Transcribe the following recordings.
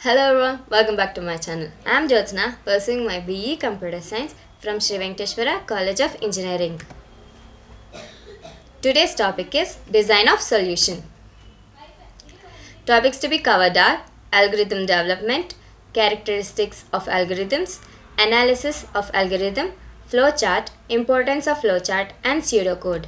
Hello everyone, welcome back to my channel. I am Jyotsna, pursuing my BE Computer Science from Sri Venkateshwara College of Engineering. Today's topic is Design of Solution. Topics to be covered are Algorithm Development, Characteristics of Algorithms, Analysis of Algorithm, Flowchart, Importance of Flowchart, and Pseudocode.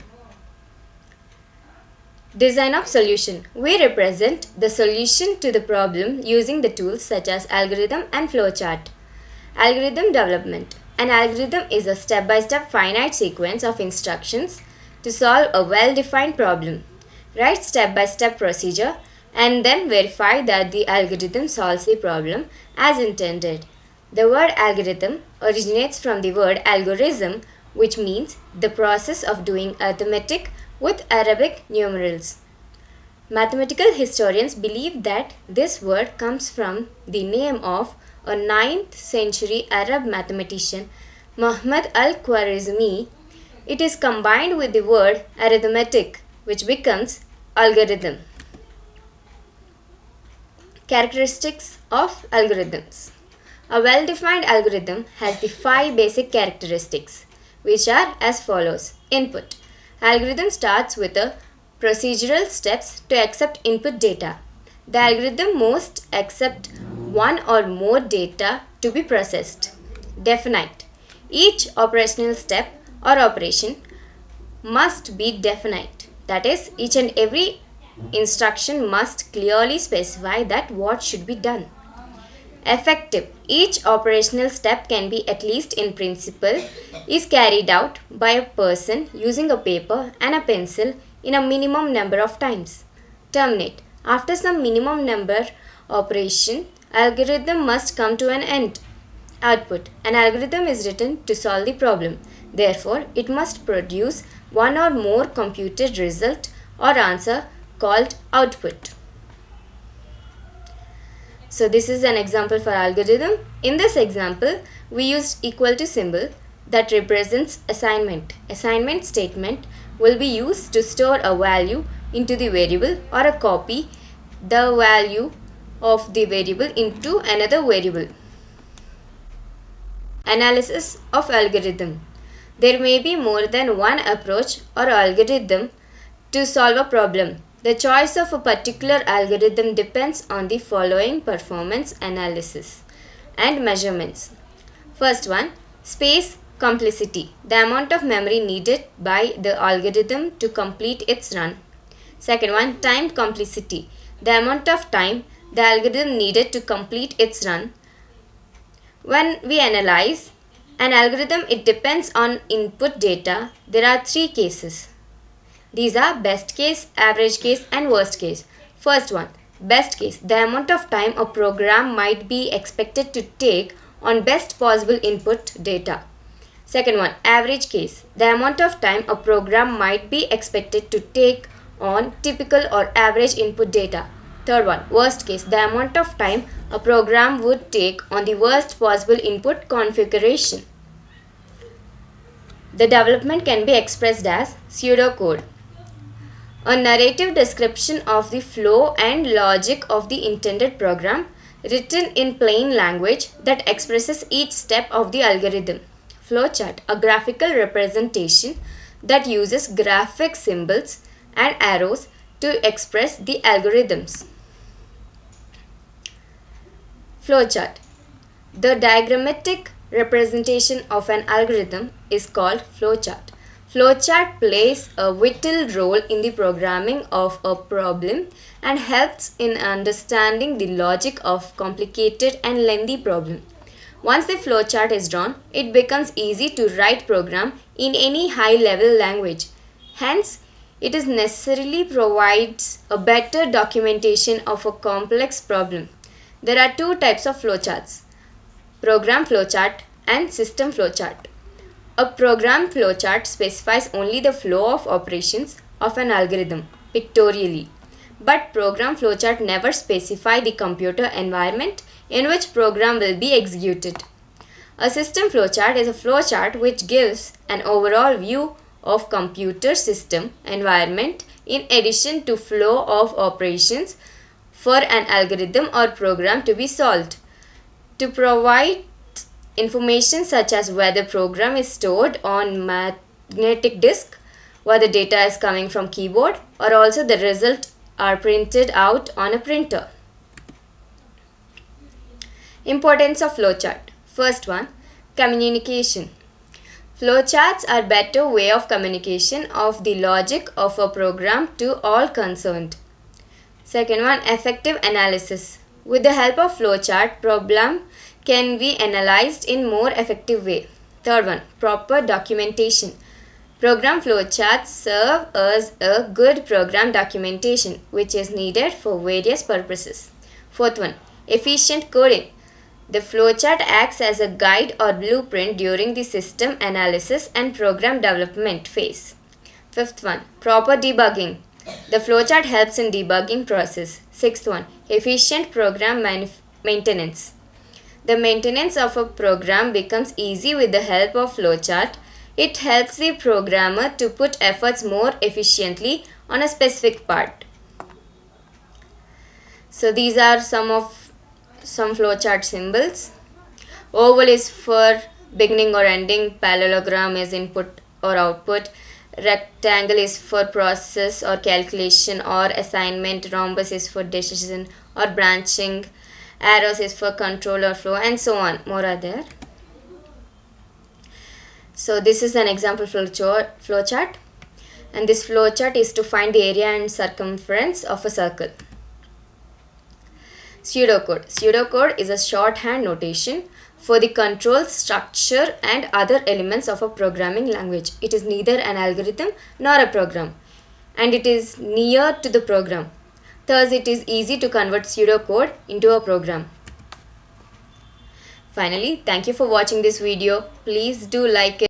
Design of solution. We represent the solution to the problem using the tools such as algorithm and flowchart. Algorithm development. An algorithm is a step-by-step finite sequence of instructions to solve a well-defined problem. Write step-by-step procedure and then verify that the algorithm solves the problem as intended. The word algorithm originates from the word algorism, which means the process of doing arithmetic with Arabic numerals. Mathematical historians believe that this word comes from the name of a 9th century Arab mathematician Muhammad al-Khwarizmi. It is combined with the word arithmetic, which becomes algorithm. Characteristics of algorithms. A well-defined algorithm has the 5 basic characteristics, which are as follows. Input. Algorithm starts with a procedural steps to accept input data. The algorithm must accept one or more data to be processed. Definite. Each operational step or operation must be definite. That is, each and every instruction must clearly specify that what should be done. Effective. Each operational step can be, at least in principle, is carried out by a person using a paper and a pencil in a minimum number of times. Terminate. After some minimum number operation, algorithm must come to an end. Output. An algorithm is written to solve the problem. Therefore, it must produce one or more computed result or answer called output. So this is an example for algorithm. In this example, we used equal to symbol that represents assignment. Assignment statement will be used to store a value into the variable or a copy the value of the variable into another variable. Analysis of algorithm. There may be more than one approach or algorithm to solve a problem. The choice of a particular algorithm depends on the following performance analysis and measurements. First one, space complexity, the amount of memory needed by the algorithm to complete its run. Second one, time complexity, the amount of time the algorithm needed to complete its run. When we analyze an algorithm, it depends on input data. There are 3 cases. These are best case, average case, and worst case. First one, best case, the amount of time a program might be expected to take on best possible input data. Second one, average case, the amount of time a program might be expected to take on typical or average input data. Third one, worst case, the amount of time a program would take on the worst possible input configuration. The development can be expressed as pseudocode, a narrative description of the flow and logic of the intended program written in plain language that expresses each step of the algorithm. Flowchart, a graphical representation that uses graphic symbols and arrows to express the algorithms. Flowchart. The diagrammatic representation of an algorithm is called flowchart. Flowchart plays a vital role in the programming of a problem and helps in understanding the logic of complicated and lengthy problems. Once the flowchart is drawn, it becomes easy to write program in any high-level language. Hence, it is necessarily provides a better documentation of a complex problem. There are 2 types of flowcharts: program flowchart and system flowchart. A program flowchart specifies only the flow of operations of an algorithm pictorially, but program flowchart never specify the computer environment in which program will be executed. A system flowchart is a flowchart which gives an overall view of computer system environment in addition to flow of operations for an algorithm or program to be solved. To provide information such as where the program is stored on magnetic disk, where the data is coming from keyboard, or also the result are printed out on a printer. Importance of flowchart. First one, communication. Flowcharts are better way of communication of the logic of a program to all concerned. Second one, effective analysis. With the help of flowchart, problem can be analyzed in more effective way. Third one, proper documentation. Program flowcharts serve as a good program documentation which is needed for various purposes. Fourth one, efficient coding. The flowchart acts as a guide or blueprint during the system analysis and program development phase. Fifth one, proper debugging. The flowchart helps in debugging process. Sixth one, efficient program maintenance. The maintenance of a program becomes easy with the help of flowchart. It helps the programmer to put efforts more efficiently on a specific part. So these are some flowchart symbols. Oval is for beginning or ending. Parallelogram is input or output. Rectangle is for process or calculation or assignment. Rhombus is for decision or branching. Arrows is for control or flow, and so on. More are there. So this is an example flowchart, and this flowchart is to find the area and circumference of a circle. Pseudocode. Pseudocode is a shorthand notation for the control, structure and other elements of a programming language. It is neither an algorithm nor a program, and it is near to the program. Thus, it is easy to convert pseudocode into a program. Finally, thank you for watching this video. Please do like it.